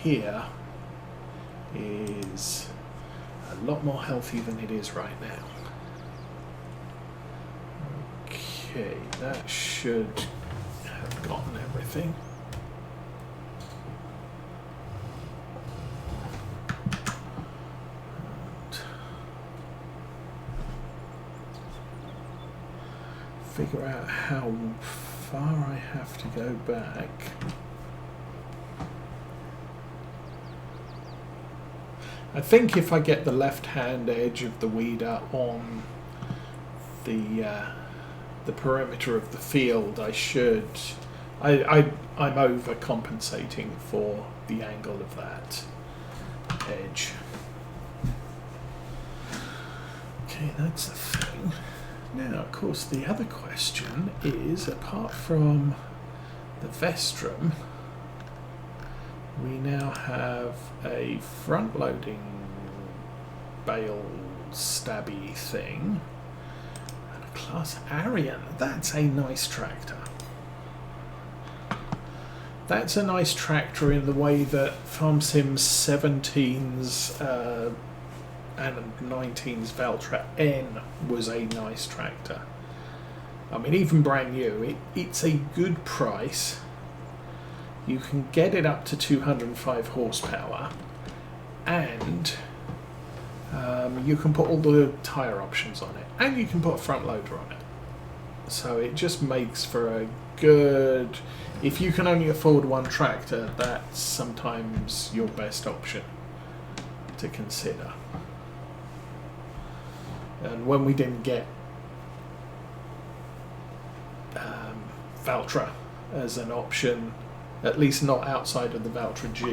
here is a lot more healthy than it is right now. Okay, that should have gotten everything. Figure out how far I have to go back. I think if I get the left-hand edge of the weeder on the perimeter of the field, I should. I'm overcompensating for the angle of that edge. Okay, that's the thing. Now, of course, the other question is, apart from the vestrum, we now have a front-loading bale stabby thing and a Class Arian. That's a nice tractor. That's a nice tractor in the way that Farm Sims 17's and 19's Valtra N was a nice tractor. I mean, even brand new, it's a good price. You can get it up to 205 horsepower, and you can put all the tyre options on it, and you can put a front loader on it. So it just makes for a good, if you can only afford one tractor, that's sometimes your best option to consider. And when we didn't get Valtra as an option, at least not outside of the Valtra G,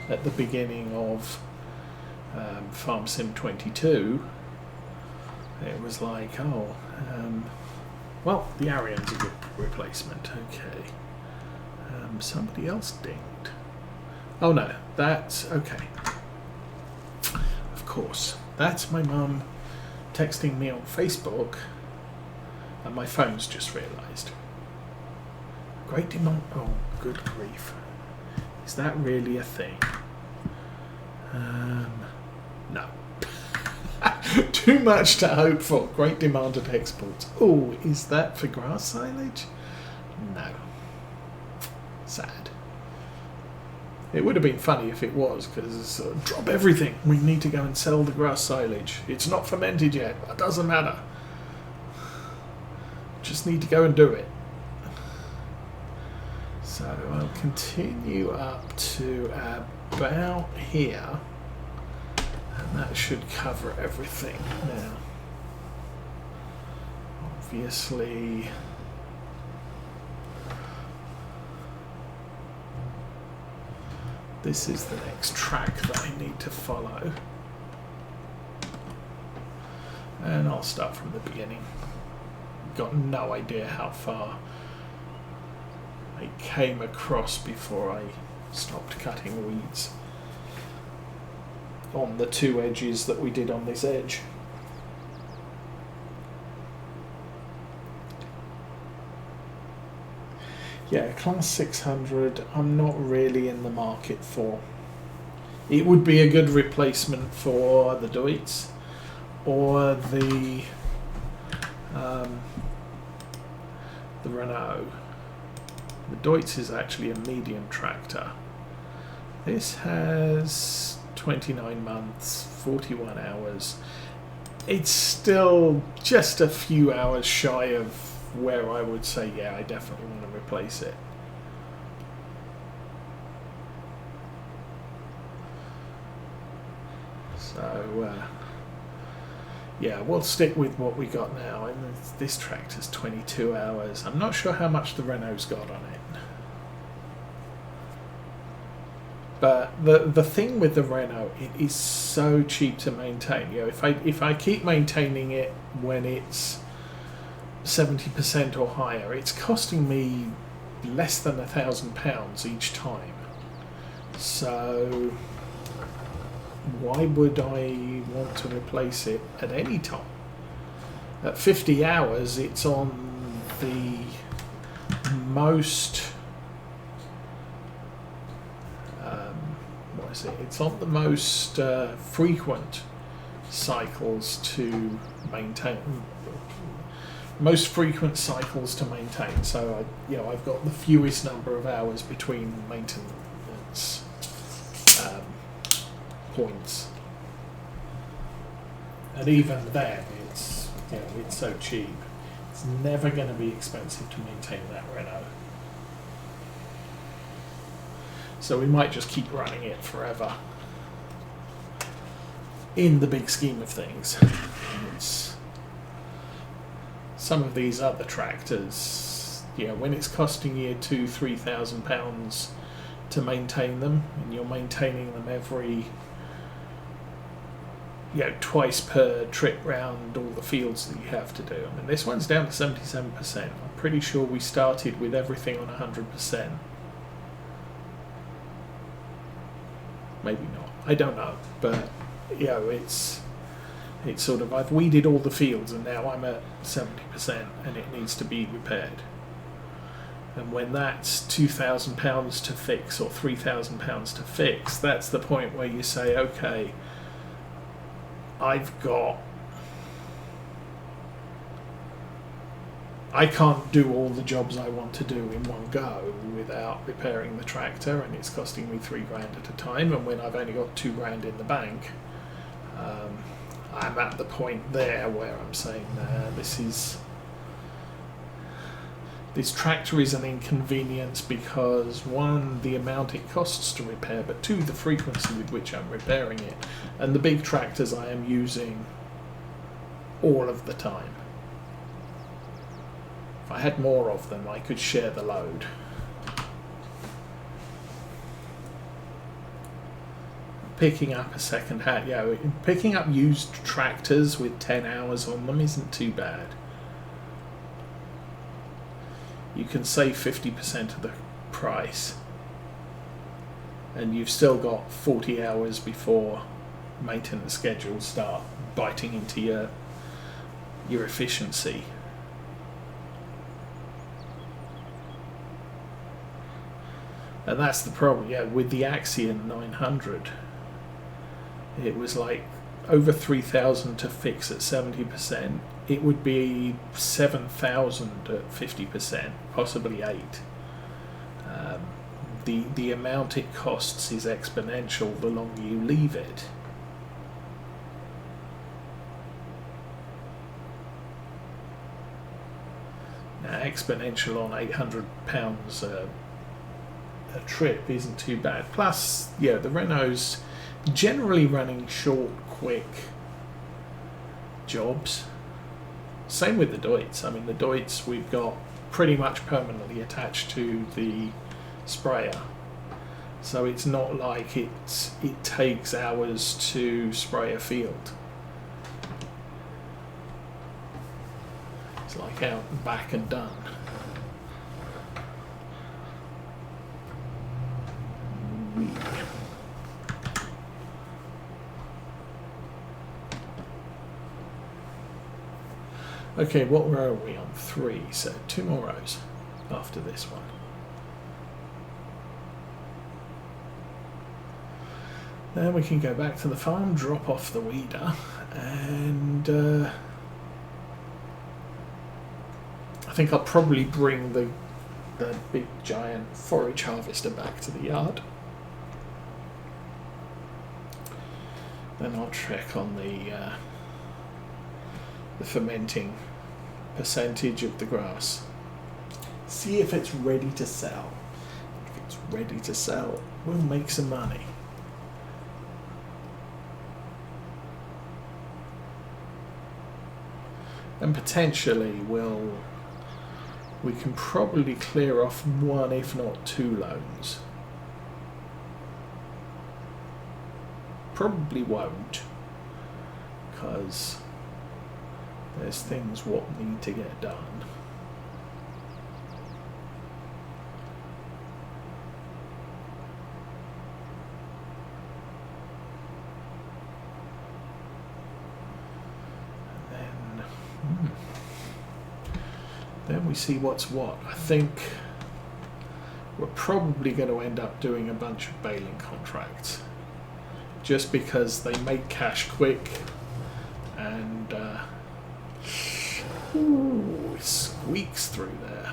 at the beginning of Farm Sim 22, it was like, oh, well, the Arian's a good replacement. Okay. Somebody else dinged. Oh no, that's okay. Of course, that's my mum texting me on Facebook, and my phone's just realised. Great demand. Oh, good grief. Is that really a thing? No. Too much to hope for. Great demand at exports. Oh, is that for grass silage? No. Sad. It would have been funny if it was, because drop everything. We need to go and sell the grass silage. It's not fermented yet. It doesn't matter. Just need to go and do it. So I'll continue up to about here, and that should cover everything now. Obviously, this is the next track that I need to follow. And I'll start from the beginning. Got no idea how far I came across before I stopped cutting weeds on the two edges that we did on this edge. Yeah, Class 600 I'm not really in the market for. It would be a good replacement for the Deutz or the Renault. The Deutz is actually a medium tractor. This has 29 months, 41 hours. It's still just a few hours shy of where I would say, yeah, I definitely want to replace it. So, yeah, we'll stick with what we got now. And this tractor's 22 hours. I'm not sure how much the Renault's got on it. But the thing with the Renault, it is so cheap to maintain. You know, if I keep maintaining it when it's 70% or higher, it's costing me less than £1,000 each time. So why would I want to replace it at any time? At 50 hours, it's on the most opposite. It's on the most frequent cycles to maintain. Most frequent cycles to maintain. So I've got the fewest number of hours between maintenance points, and even then, it's so cheap. It's never going to be expensive to maintain that Renault. So we might just keep running it forever. In the big scheme of things, some of these other tractors, when it's costing you £2,000-3,000 to maintain them, and you're maintaining them every twice per trip round all the fields that you have to do. I mean, this one's down to 77%. I'm pretty sure we started with everything on 100%. Maybe not. I don't know, but it's sort of, I've weeded all the fields and now I'm at 70% and it needs to be repaired. And when that's £2,000 to fix or £3,000 to fix, that's the point where you say, okay, I can't do all the jobs I want to do in one go without repairing the tractor, and it's costing me £3,000 at a time. And when I've only got £2,000 in the bank, I'm at the point there where I'm saying, this tractor is an inconvenience because, one, the amount it costs to repair, but two, the frequency with which I'm repairing it. And the big tractors I am using all of the time. If I had more of them, I could share the load. Picking up a second hand, picking up used tractors with 10 hours on them isn't too bad. You can save 50% of the price, and you've still got 40 hours before maintenance schedules start biting into your efficiency. And that's the problem, with the Axion 900. It was like over 3,000 to fix at 70%. It would be 7,000 at 50%, possibly 8. The amount it costs is exponential the longer you leave it. Now, exponential on £800 a trip isn't too bad. Plus, the Renault's generally running short, quick jobs. Same with the Deutz. I mean, the Deutz we've got pretty much permanently attached to the sprayer, so it's not like it takes hours to spray a field. It's like out and back and done. Okay, what row are we on? 3, so 2 more rows after this one. Then we can go back to the farm, drop off the weeder, and I think I'll probably bring the big giant forage harvester back to the yard. Then I'll check on the fermenting percentage of the grass. See if it's ready to sell. If it's ready to sell, we'll make some money. And potentially we can probably clear off 1 if not 2 loans. Probably won't, because there's things what need to get done. And then we see what's what. I think we're probably going to end up doing a bunch of baling contracts. just because they make cash quick, and ooh, it squeaks through there.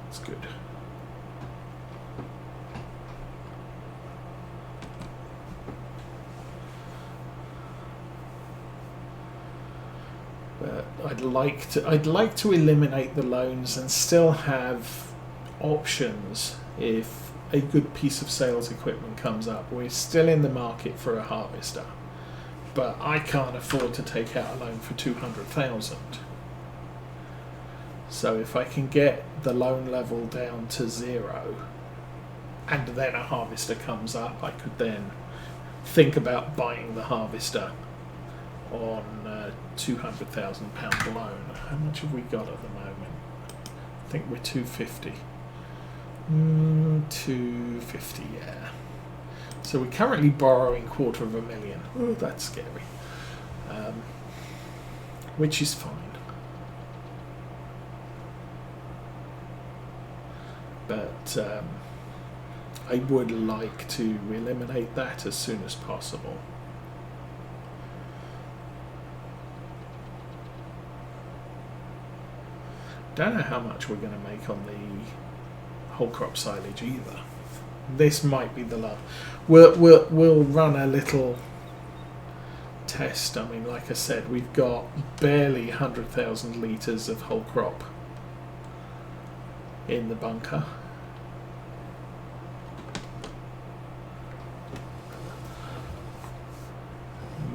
That's good. But I'd like to eliminate the loans and still have options if a good piece of sales equipment comes up. We're still in the market for a harvester, but I can't afford to take out a loan for 200,000. So if I can get the loan level down to 0 and then a harvester comes up, I could then think about buying the harvester on £200,000 loan. How much have we got at the moment? I think we're 250. 250, yeah. So we're currently borrowing £250,000. Oh, that's scary. Which is fine. But I would like to eliminate that as soon as possible. Don't know how much we're going to make on the whole crop silage either. This might be the love. We'll run a little test. I mean, like I said, we've got barely 100,000 litres of whole crop in the bunker.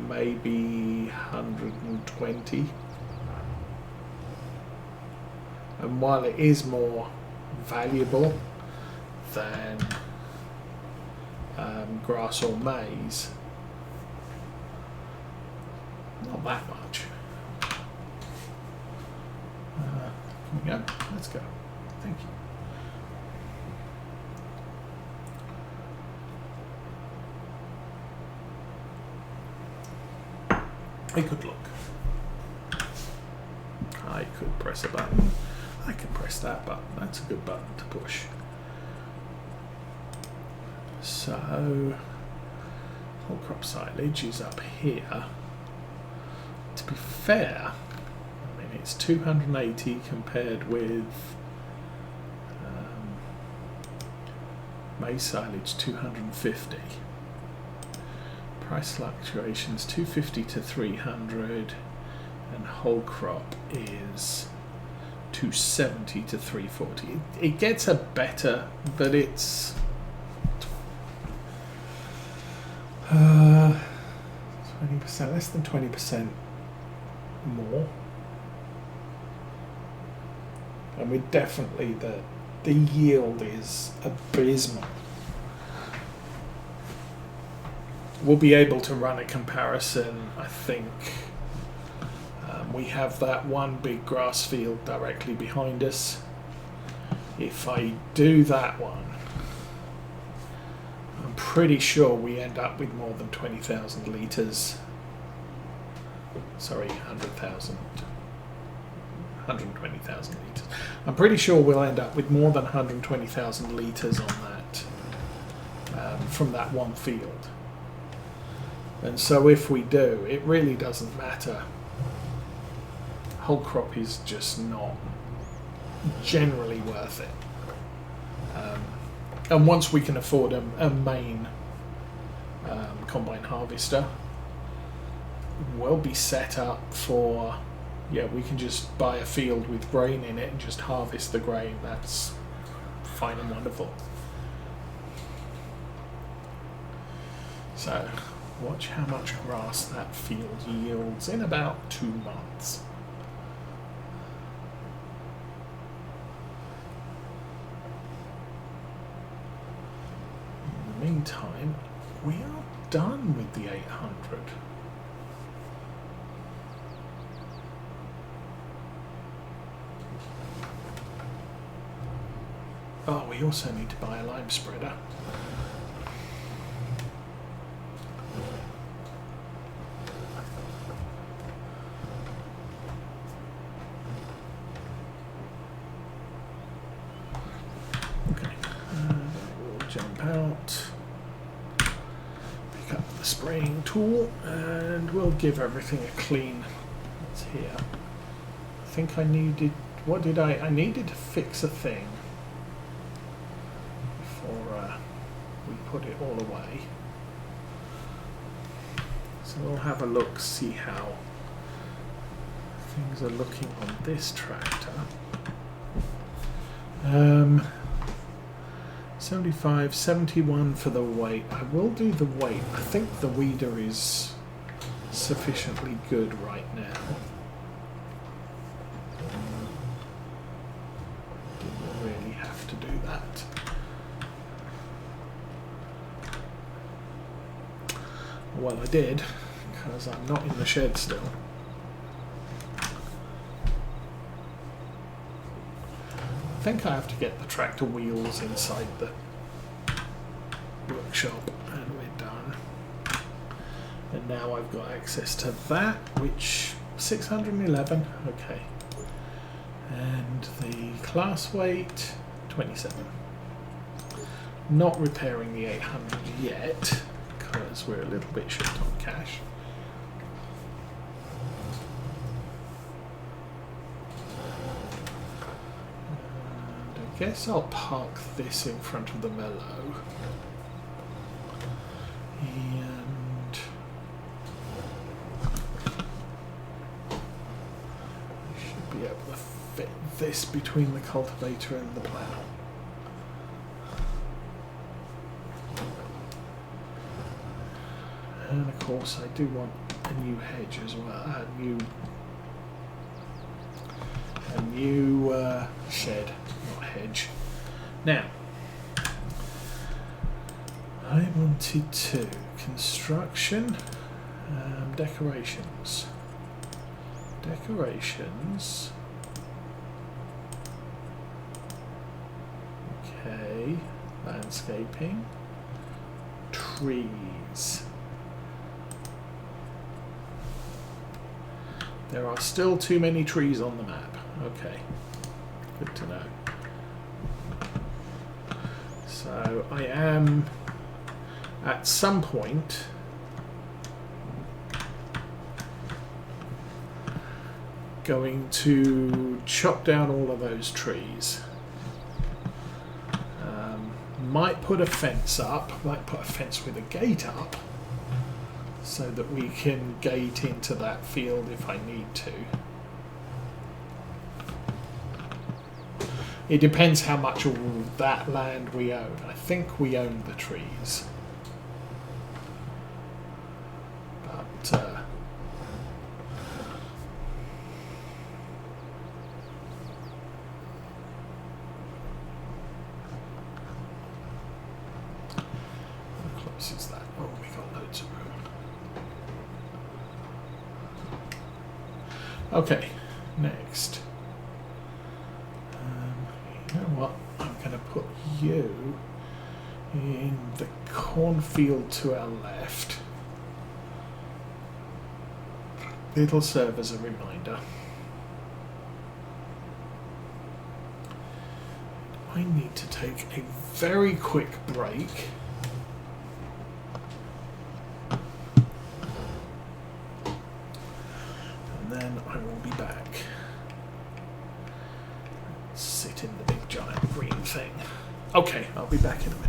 Maybe 120. And while it is more valuable than grass or maize, not that much. Can we go? Let's go. Thank you. A good look. I could press a button. I can press that button. That's a good button to push. So, whole crop silage is up here. To be fair, I mean it's 280 compared with maize silage 250. Price fluctuations 250 to 300, and whole crop is 270 to 340. It gets a better, but it's 20%, less than 20% more. And we're definitely, the yield is abysmal. We'll be able to run a comparison, I think. We have that one big grass field directly behind us. If I do that one, I'm pretty sure we end up with more than 20,000 litres. Sorry, 120,000 litres. I'm pretty sure we'll end up with more than 120,000 litres on that, from that one field. And so if we do, it really doesn't matter. Whole crop is just not generally worth it. And once we can afford a main combine harvester, we'll be set up for, yeah, we can just buy a field with grain in it and just harvest the grain. That's fine and wonderful. So watch how much grass that field yields in about 2 months. In the meantime, we are done with the 800. Oh, we also need to buy a lime spreader. out, pick up the spraying tool, and we'll give everything a clean. It's here. I think I needed, what did I needed to fix a thing before we put it all away. So we'll have a look, see how things are looking on this tractor. 75, 71 for the weight. I will do the weight. I think the weeder is sufficiently good right now. Didn't really have to do that. Well, I did, because I'm not in the shed still. I think I have to get the tractor wheels inside the workshop, and we're done. And now I've got access to that, which 611, okay. And the class weight 27. Not repairing the 800 yet, because we're a little bit short on cash. I guess I'll park this in front of the Mellow. And I should be able to fit this between the cultivator and the plough. And of course I do want a new hedge as well, a new shed. Hedge. Now, I wanted to construction, decorations, okay, landscaping, trees. There are still too many trees on the map. Okay, good to know. So I am at some point going to chop down all of those trees. Might put a fence up, might put a fence with a gate up so that we can gate into that field if I need to. It depends how much of that land we own. I think we own the trees. But how close is that? Oh, we got loads of room. Okay, next. You know what? I'm going to put you in the cornfield to our left. It'll serve as a reminder. I need to take a very quick break. And then I will be back. Sit in the big giant green thing. Okay, I'll be back in a minute.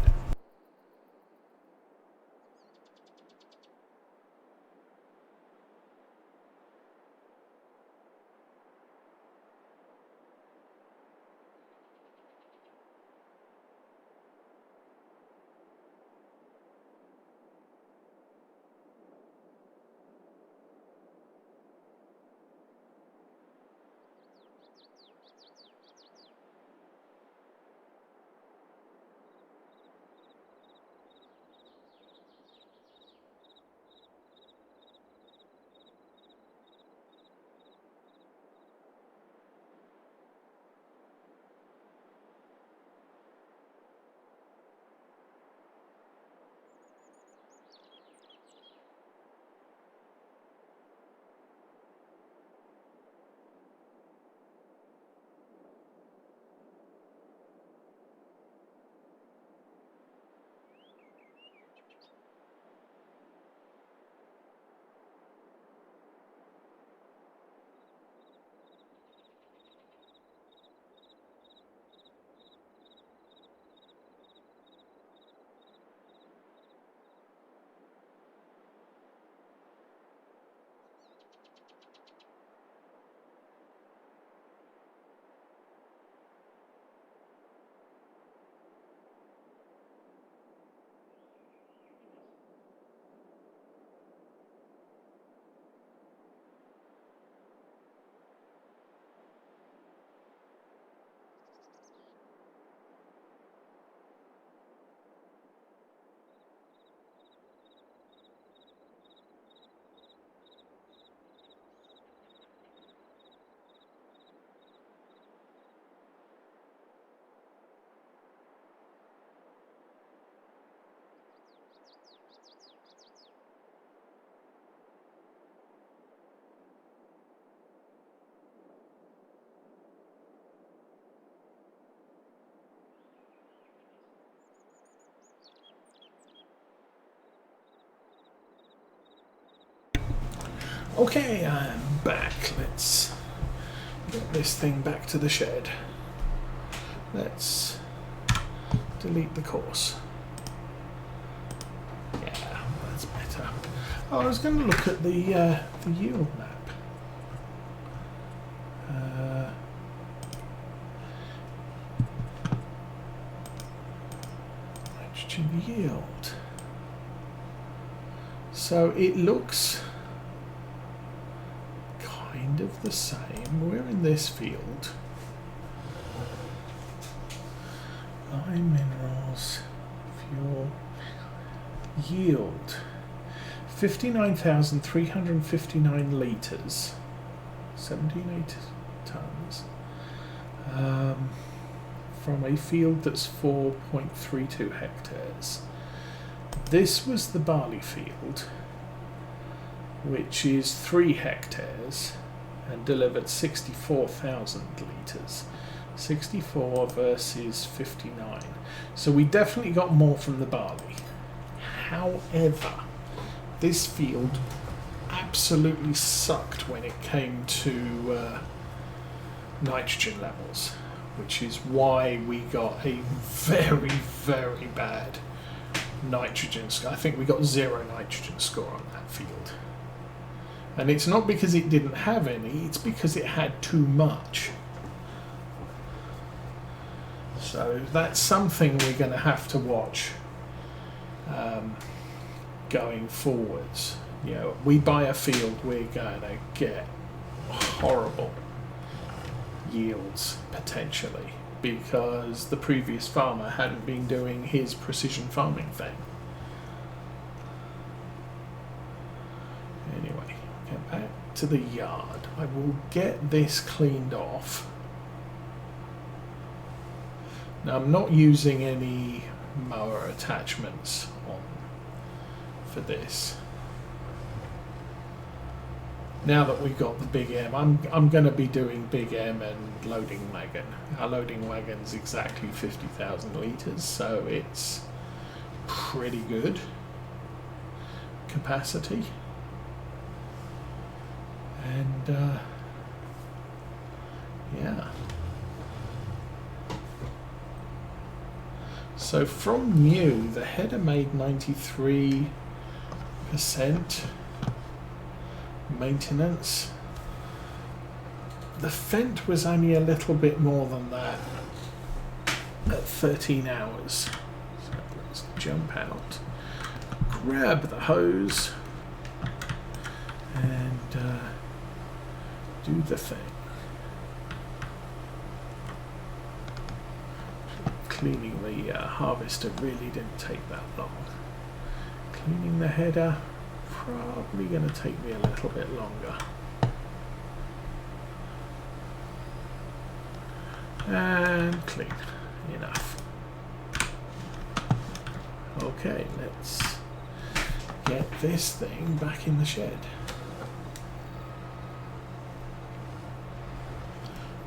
Okay, I'm back. Let's get this thing back to the shed. Let's delete the course. Yeah, that's better. Oh, I was going to look at the yield map. Nitrogen yield. So it looks kind of the same. We're in this field. Lime minerals, fuel, yield, 59,359 litres, 17 tonnes, from a field that's 4.32 hectares. This was the barley field, which is 3 hectares and delivered 64,000 litres. 64 versus 59. So we definitely got more from the barley. However, this field absolutely sucked when it came to nitrogen levels, which is why we got a very, very bad nitrogen score. I think we got 0 nitrogen score on that field. And it's not because it didn't have any, it's because it had too much. So that's something we're going to have to watch going forwards. You know, we buy a field, we're going to get horrible yields potentially because the previous farmer hadn't been doing his precision farming thing. Anyway, get back to the yard. I will get this cleaned off. Now I'm not using any mower attachments on for this. Now that we've got the big M, I'm going to be doing big M and loading wagon. Our loading wagon's exactly 50,000 litres, so it's pretty good capacity. And yeah. So from new, the header made 93% maintenance. The Fendt was only a little bit more than that at 13 hours. So let's jump out, grab the hose, and do the thing. Cleaning the harvester really didn't take that long. Cleaning the header, probably going to take me a little bit longer. And clean. Enough. Okay, let's get this thing back in the shed.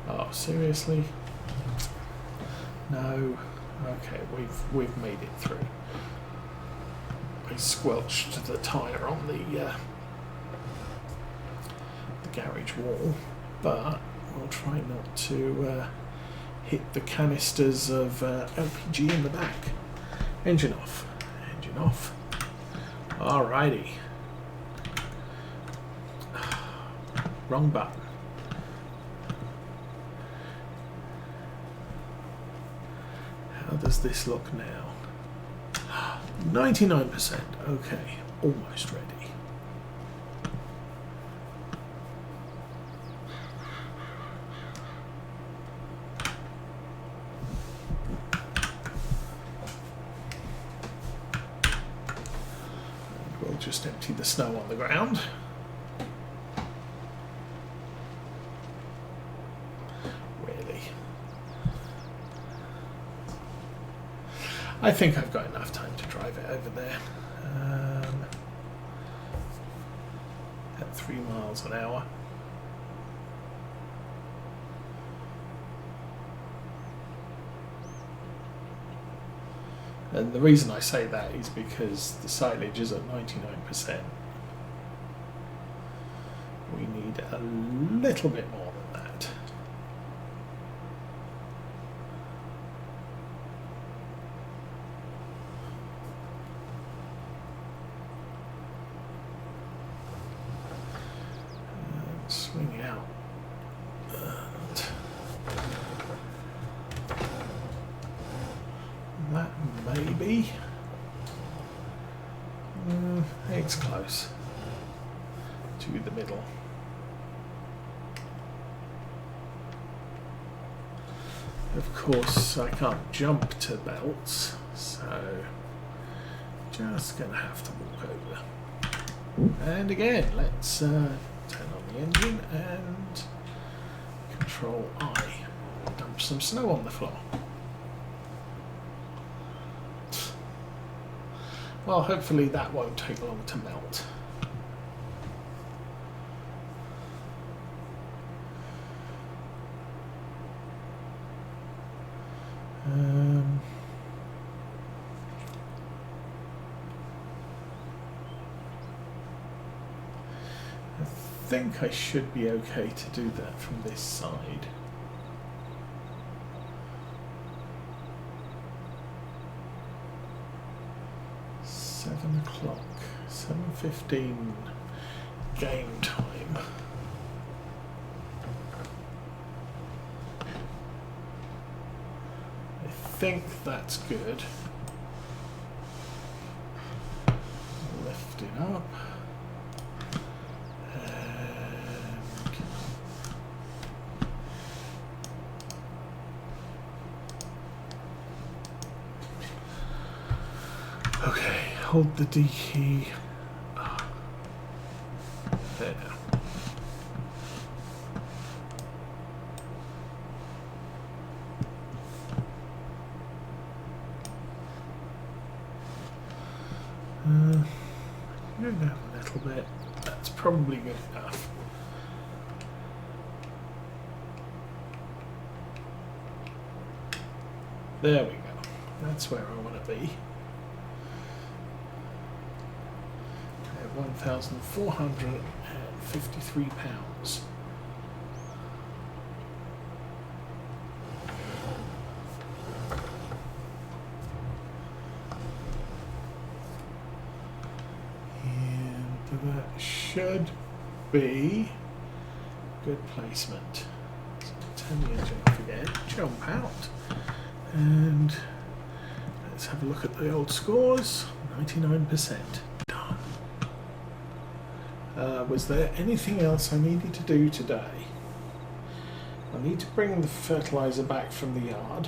Oh, seriously? No. Okay, we've made it through. I squelched the tyre on the garage wall, but we'll try not to hit the canisters of LPG in the back. Engine off. Engine off. Alrighty. Wrong button. How does this look now? 99%. Okay, almost ready. And we'll just empty the snow on the ground. I think I've got enough time to drive it over there at 3 miles an hour. And the reason I say that is because the silage is at 99%. need a little bit more than that. And swing out. And that maybe. It's close to the middle. Of course, I can't jump to belts, so just gonna have to walk over. And again, let's turn on the engine and Control I. Dump some snow on the floor. Well, hopefully that won't take long to melt. I think I should be okay to do that from this side. O'clock, 7:15 game time. I think that's good. Lift it up. Okay. Hold the D key. There. Go down a little bit. That's probably good enough. There we go. That's where I want to be. 1,453 pounds. And that should be good placement. So turn the engine off again, jump out, and let's have a look at the old scores. 99%. Was there anything else I needed to do today? I need to bring the fertilizer back from the yard.